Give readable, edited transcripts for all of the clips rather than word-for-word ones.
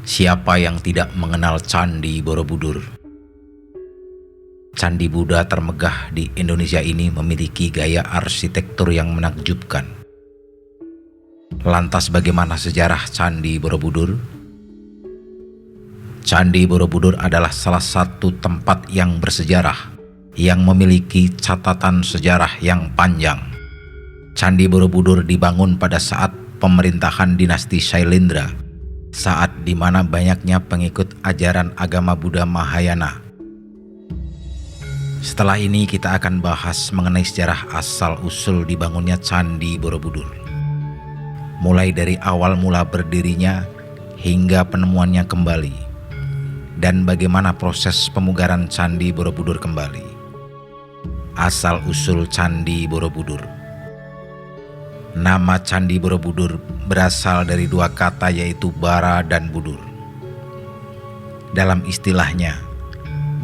Siapa yang tidak mengenal Candi Borobudur? Candi Buddha termegah di Indonesia ini memiliki gaya arsitektur yang menakjubkan. Lantas bagaimana sejarah Candi Borobudur? Candi Borobudur adalah salah satu tempat yang bersejarah, yang memiliki catatan sejarah yang panjang. Candi Borobudur dibangun pada saat pemerintahan dinasti Sailendra, saat di mana banyaknya pengikut ajaran agama Buddha Mahayana. Setelah ini kita akan bahas mengenai sejarah asal-usul dibangunnya Candi Borobudur. Mulai dari awal mula berdirinya hingga penemuannya kembali, dan bagaimana proses pemugaran Candi Borobudur kembali. Asal-usul Candi Borobudur. Nama Candi Borobudur berasal dari dua kata, yaitu bara dan budur. Dalam istilahnya,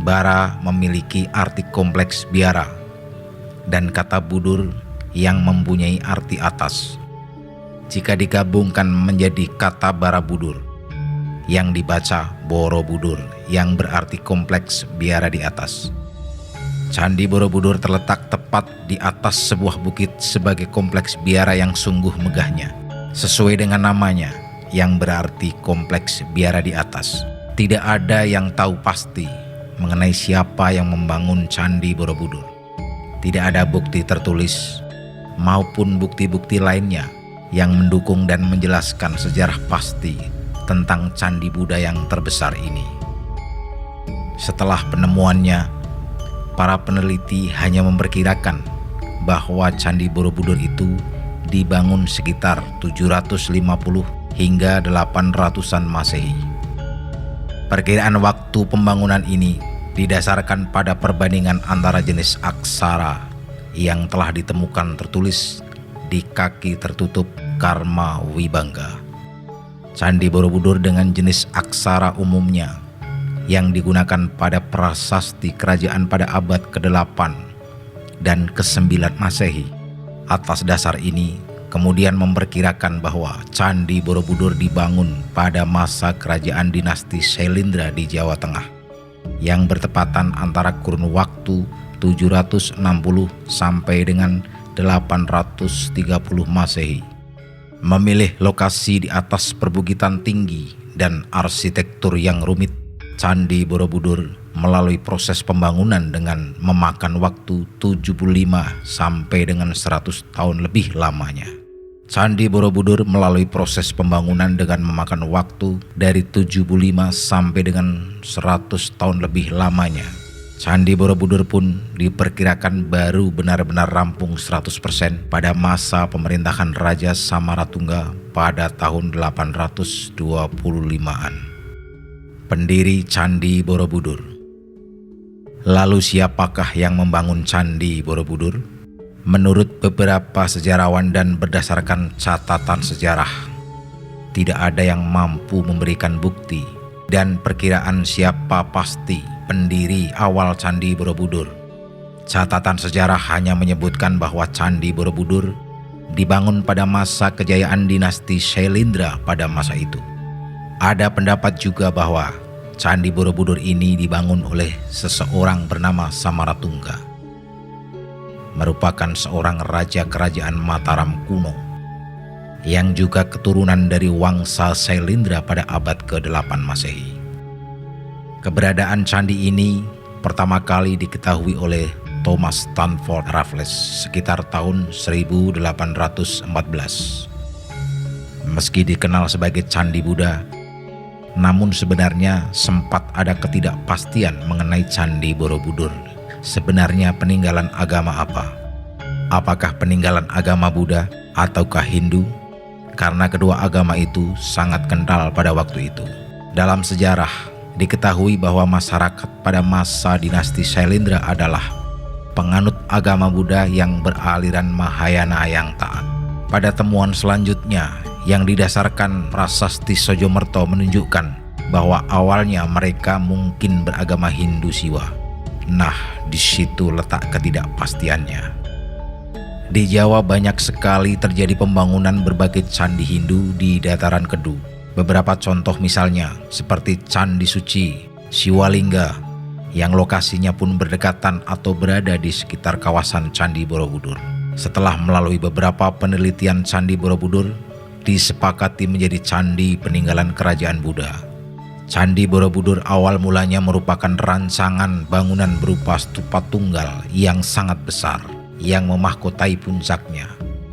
bara memiliki arti kompleks biara, dan kata budur yang mempunyai arti atas. Jika digabungkan menjadi kata bara budur, yang dibaca Borobudur, yang berarti kompleks biara di atas. Candi Borobudur terletak tepat di atas sebuah bukit sebagai kompleks biara yang sungguh megahnya, sesuai dengan namanya yang berarti kompleks biara di atas. Tidak ada yang tahu pasti mengenai siapa yang membangun Candi Borobudur. Tidak ada bukti tertulis maupun bukti-bukti lainnya yang mendukung dan menjelaskan sejarah pasti tentang Candi Buddha yang terbesar ini. Setelah penemuannya, para peneliti hanya memperkirakan bahwa Candi Borobudur itu dibangun sekitar 750 hingga 800-an Masehi. Perkiraan waktu pembangunan ini didasarkan pada perbandingan antara jenis aksara yang telah ditemukan tertulis di kaki tertutup Karma Wibangga. Candi Borobudur dengan jenis aksara umumnya yang digunakan pada prasasti kerajaan pada abad ke-8 dan ke-9 Masehi. Atas dasar ini, kemudian memperkirakan bahwa Candi Borobudur dibangun pada masa kerajaan dinasti Sailendra di Jawa Tengah, yang bertepatan antara kurun waktu 760 sampai dengan 830 Masehi. Memilih lokasi di atas perbukitan tinggi dan arsitektur yang rumit, Candi Borobudur melalui proses pembangunan dengan memakan waktu 75 sampai dengan 100 tahun lebih lamanya. Candi Borobudur melalui proses pembangunan dengan memakan waktu dari 75 sampai dengan 100 tahun lebih lamanya. Candi Borobudur pun diperkirakan baru benar-benar rampung 100% pada masa pemerintahan Raja Samaratungga pada tahun 825-an. Pendiri Candi Borobudur. Lalu siapakah yang membangun Candi Borobudur? Menurut beberapa sejarawan dan berdasarkan catatan sejarah, tidak ada yang mampu memberikan bukti dan perkiraan siapa pasti pendiri awal Candi Borobudur. Catatan sejarah hanya menyebutkan bahwa Candi Borobudur dibangun pada masa kejayaan dinasti Sailendra pada masa itu. Ada pendapat juga bahwa Candi Borobudur ini dibangun oleh seseorang bernama Samaratungga, merupakan seorang raja kerajaan Mataram kuno, yang juga keturunan dari Wangsa Sailendra pada abad ke-8 Masehi. Keberadaan candi ini pertama kali diketahui oleh Thomas Stamford Raffles sekitar tahun 1814. Meski dikenal sebagai Candi Buddha, namun sebenarnya sempat ada ketidakpastian mengenai Candi Borobudur. Sebenarnya peninggalan agama apa? Apakah peninggalan agama Buddha ataukah Hindu? Karena kedua agama itu sangat kental pada waktu itu. Dalam sejarah, diketahui bahwa masyarakat pada masa dinasti Sailendra adalah penganut agama Buddha yang beraliran Mahayana yang taat. Pada temuan selanjutnya yang didasarkan prasasti Sojomerto menunjukkan bahwa awalnya mereka mungkin beragama Hindu Siwa. Nah, di situ letak ketidakpastiannya. Di Jawa banyak sekali terjadi pembangunan berbagai candi Hindu di dataran Kedu. Beberapa contoh misalnya seperti Candi Suci, Siwalingga, yang lokasinya pun berdekatan atau berada di sekitar kawasan Candi Borobudur. Setelah melalui beberapa penelitian, Candi Borobudur disepakati menjadi candi peninggalan kerajaan Buddha. Candi Borobudur awal mulanya merupakan rancangan bangunan berupa stupa tunggal yang sangat besar yang memahkotai puncaknya.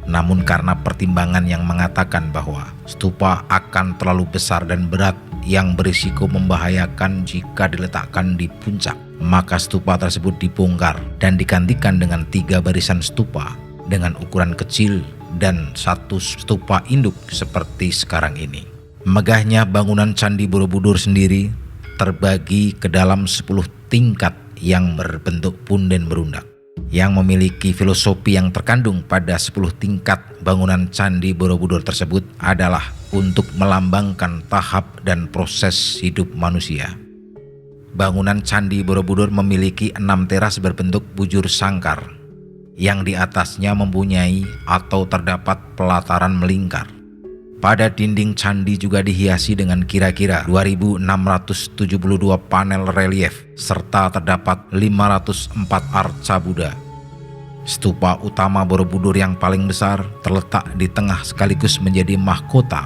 Namun karena pertimbangan yang mengatakan bahwa stupa akan terlalu besar dan berat yang berisiko membahayakan jika diletakkan di puncak, maka stupa tersebut dibongkar dan digantikan dengan 3 barisan stupa dengan ukuran kecil dan 1 stupa induk seperti sekarang ini. Megahnya bangunan Candi Borobudur sendiri terbagi ke dalam 10 tingkat yang berbentuk punden berundak, yang memiliki filosofi yang terkandung pada 10 tingkat bangunan Candi Borobudur tersebut adalah untuk melambangkan tahap dan proses hidup manusia. Bangunan Candi Borobudur memiliki 6 teras berbentuk bujur sangkar, yang di atasnya mempunyai atau terdapat pelataran melingkar. Pada dinding candi juga dihiasi dengan kira-kira 2.672 panel relief serta terdapat 504 arca Buddha. Stupa utama Borobudur yang paling besar terletak di tengah sekaligus menjadi mahkota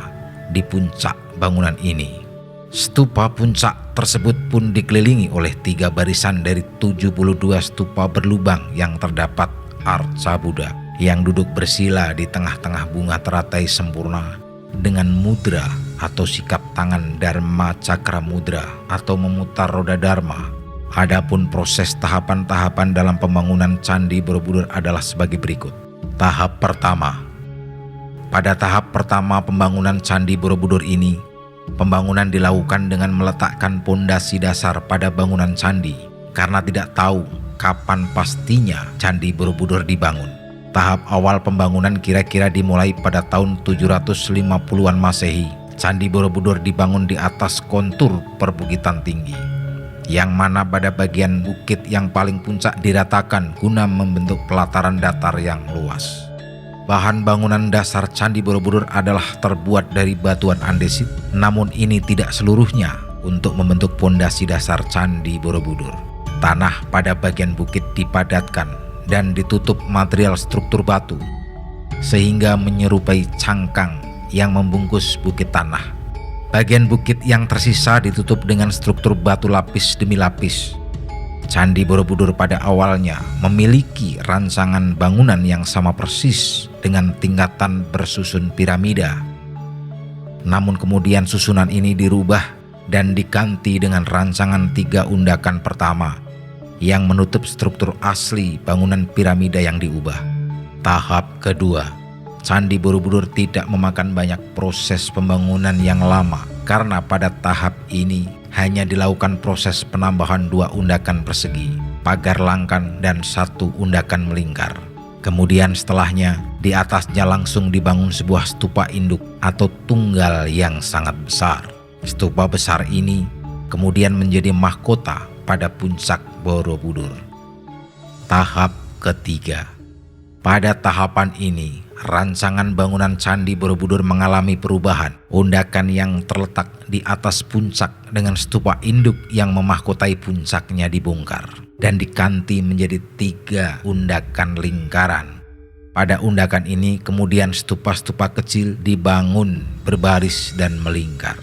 di puncak bangunan ini. Stupa puncak tersebut pun dikelilingi oleh 3 barisan dari 72 stupa berlubang yang terdapat arca Buddha yang duduk bersila di tengah-tengah bunga teratai sempurna dengan mudra atau sikap tangan Dharma Cakra Mudra atau memutar roda Dharma. Adapun proses tahapan-tahapan dalam pembangunan Candi Borobudur adalah sebagai berikut. Tahap pertama. Pada tahap pertama pembangunan Candi Borobudur ini, pembangunan dilakukan dengan meletakkan pondasi dasar pada bangunan candi karena tidak tahu kapan pastinya Candi Borobudur dibangun. Tahap awal pembangunan kira-kira dimulai pada tahun 750-an Masehi. Candi Borobudur dibangun di atas kontur perbukitan tinggi, yang mana pada bagian bukit yang paling puncak diratakan guna membentuk pelataran datar yang luas. Bahan bangunan dasar Candi Borobudur adalah terbuat dari batuan andesit, namun ini tidak seluruhnya untuk membentuk pondasi dasar Candi Borobudur. Tanah pada bagian bukit dipadatkan dan ditutup material struktur batu sehingga menyerupai cangkang yang membungkus bukit tanah. Bagian bukit yang tersisa ditutup dengan struktur batu lapis demi lapis. Candi Borobudur pada awalnya memiliki rancangan bangunan yang sama persis dengan tingkatan bersusun piramida. Namun kemudian susunan ini dirubah dan diganti dengan rancangan 3 undakan pertama yang menutup struktur asli bangunan piramida yang diubah. Tahap kedua, Candi Borobudur tidak memakan banyak proses pembangunan yang lama karena pada tahap ini hanya dilakukan proses penambahan 2 undakan persegi, pagar langkan dan 1 undakan melingkar. Kemudian setelahnya di atasnya langsung dibangun sebuah stupa induk atau tunggal yang sangat besar. Stupa besar ini kemudian menjadi mahkota pada puncak Borobudur. Tahap ketiga. Pada tahapan ini, rancangan bangunan Candi Borobudur mengalami perubahan. Undakan yang terletak di atas puncak dengan stupa induk yang memahkotai puncaknya dibongkar dan diganti menjadi 3 undakan lingkaran. Pada undakan ini kemudian stupa-stupa kecil dibangun berbaris dan melingkar.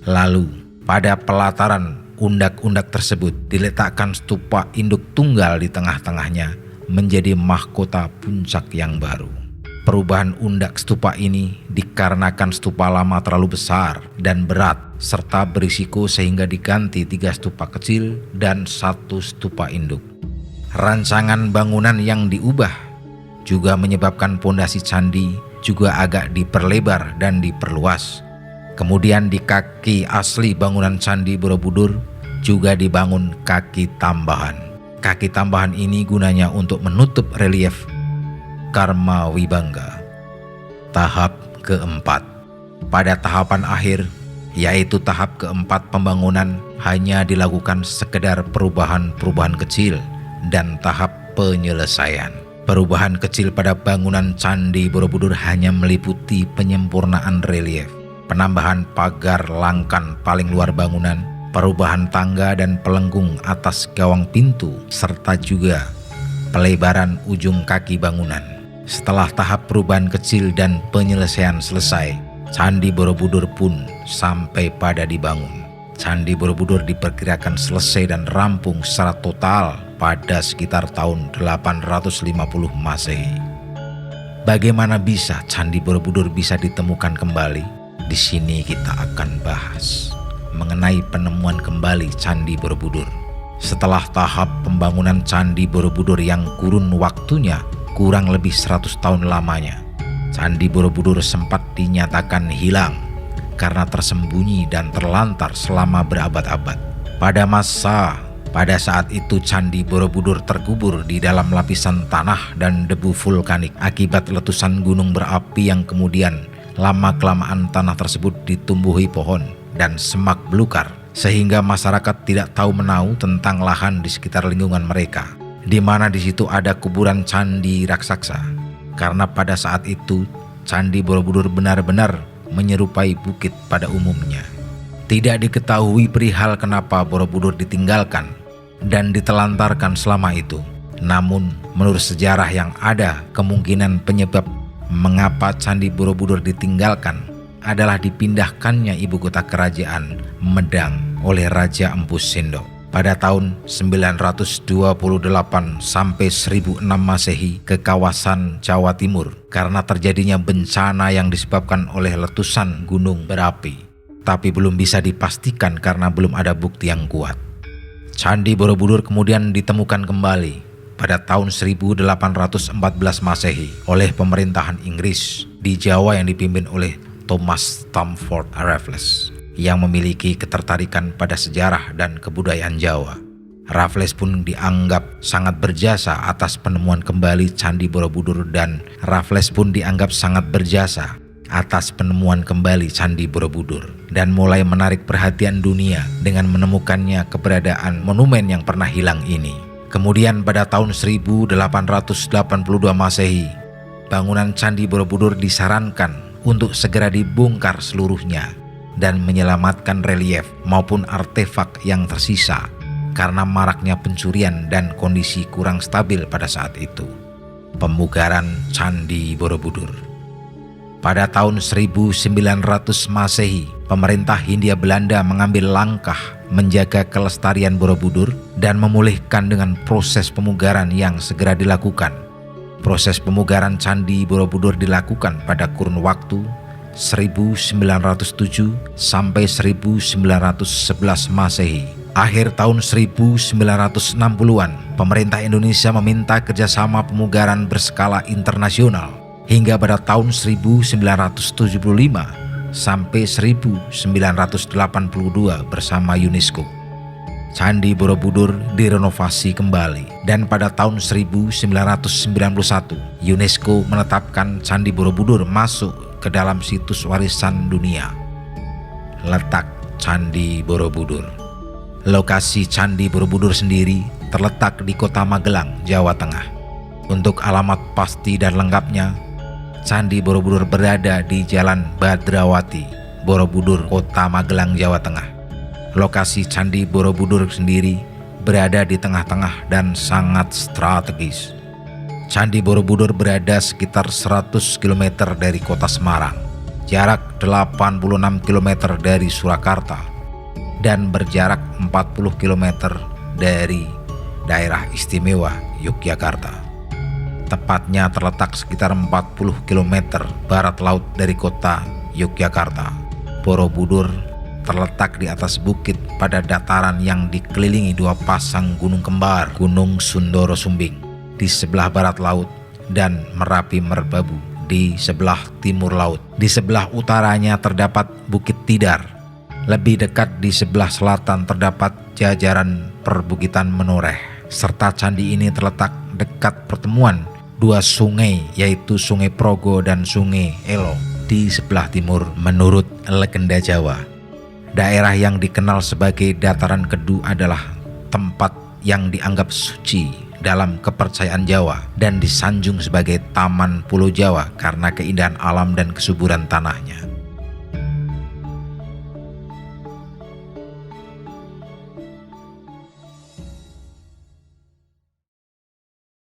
Lalu pada pelataran undak-undak tersebut diletakkan stupa induk tunggal di tengah-tengahnya menjadi mahkota puncak yang baru. Perubahan undak stupa ini dikarenakan stupa lama terlalu besar dan berat serta berisiko sehingga diganti 3 stupa kecil dan 1 stupa induk. Rancangan bangunan yang diubah juga menyebabkan pondasi candi juga agak diperlebar dan diperluas. Kemudian di kaki asli bangunan Candi Borobudur juga dibangun kaki tambahan. Kaki tambahan ini gunanya untuk menutup relief Karma Wibangga. Tahap keempat. Pada tahapan akhir, yaitu tahap keempat pembangunan, hanya dilakukan sekedar perubahan-perubahan kecil dan tahap penyelesaian. Perubahan kecil pada bangunan Candi Borobudur hanya meliputi penyempurnaan relief, penambahan pagar langkan paling luar bangunan, perubahan tangga dan pelengkung atas gawang pintu, serta juga pelebaran ujung kaki bangunan. Setelah tahap perubahan kecil dan penyelesaian selesai, Candi Borobudur pun sampai pada dibangun. Candi Borobudur diperkirakan selesai dan rampung secara total pada sekitar tahun 850 Masehi. Bagaimana bisa Candi Borobudur bisa ditemukan kembali? Di sini kita akan bahas mengenai penemuan kembali Candi Borobudur. Setelah tahap pembangunan Candi Borobudur yang kurun waktunya kurang lebih 100 tahun lamanya, Candi Borobudur sempat dinyatakan hilang karena tersembunyi dan terlantar selama berabad-abad. Pada saat itu Candi Borobudur terkubur di dalam lapisan tanah dan debu vulkanik akibat letusan gunung berapi yang kemudian lama-kelamaan tanah tersebut ditumbuhi pohon dan semak belukar, sehingga masyarakat tidak tahu menahu tentang lahan di sekitar lingkungan mereka, di mana di situ ada kuburan candi raksasa. Karena pada saat itu Candi Borobudur benar-benar menyerupai bukit pada umumnya. Tidak diketahui perihal kenapa Borobudur ditinggalkan dan ditelantarkan selama itu. Namun menurut sejarah yang ada, kemungkinan penyebab mengapa Candi Borobudur ditinggalkan adalah dipindahkannya ibu kota kerajaan Medang oleh Raja Empu Sindok pada tahun 928 sampai 1006 Masehi ke kawasan Jawa Timur karena terjadinya bencana yang disebabkan oleh letusan gunung berapi, tapi belum bisa dipastikan karena belum ada bukti yang kuat. Candi Borobudur kemudian ditemukan kembali pada tahun 1814 Masehi oleh pemerintahan Inggris di Jawa yang dipimpin oleh Thomas Stamford Raffles yang memiliki ketertarikan pada sejarah dan kebudayaan Jawa. Raffles pun dianggap sangat berjasa atas penemuan kembali Candi Borobudur dan Raffles pun dianggap sangat berjasa atas penemuan kembali Candi Borobudur dan mulai menarik perhatian dunia dengan menemukannya keberadaan monumen yang pernah hilang ini. Kemudian pada tahun 1882 Masehi, bangunan Candi Borobudur disarankan untuk segera dibongkar seluruhnya dan menyelamatkan relief maupun artefak yang tersisa karena maraknya pencurian dan kondisi kurang stabil pada saat itu. Pemugaran Candi Borobudur. Pada tahun 1900 Masehi, pemerintah Hindia Belanda mengambil langkah menjaga kelestarian Borobudur dan memulihkan dengan proses pemugaran yang segera dilakukan. Proses pemugaran Candi Borobudur dilakukan pada kurun waktu 1907 sampai 1911 Masehi. Akhir tahun 1960-an, pemerintah Indonesia meminta kerjasama pemugaran berskala internasional hingga pada tahun 1975 sampai 1982 bersama UNESCO. Candi Borobudur direnovasi kembali dan pada tahun 1991 UNESCO menetapkan Candi Borobudur masuk ke dalam situs warisan dunia. Letak Candi Borobudur. Lokasi Candi Borobudur sendiri terletak di Kota Magelang, Jawa Tengah. Untuk alamat pasti dan lengkapnya, Candi Borobudur berada di Jalan Badrawati, Borobudur, Kota Magelang, Jawa Tengah. Lokasi Candi Borobudur sendiri berada di tengah-tengah dan sangat strategis. Candi Borobudur berada sekitar 100 km dari kota Semarang, jarak 86 km dari Surakarta, dan berjarak 40 km dari daerah istimewa Yogyakarta. Tepatnya terletak sekitar 40 km barat laut dari kota Yogyakarta. Borobudur terletak di atas bukit pada dataran yang dikelilingi dua pasang gunung kembar, Gunung Sundoro Sumbing di sebelah barat laut dan Merapi Merbabu di sebelah timur laut. Di sebelah utaranya terdapat Bukit Tidar. Lebih dekat di sebelah selatan terdapat jajaran perbukitan Menoreh. Serta candi ini terletak dekat pertemuan dua sungai, yaitu Sungai Progo dan Sungai Elo di sebelah timur menurut legenda Jawa. Daerah yang dikenal sebagai Dataran Kedu adalah tempat yang dianggap suci dalam kepercayaan Jawa dan disanjung sebagai Taman Pulau Jawa karena keindahan alam dan kesuburan tanahnya.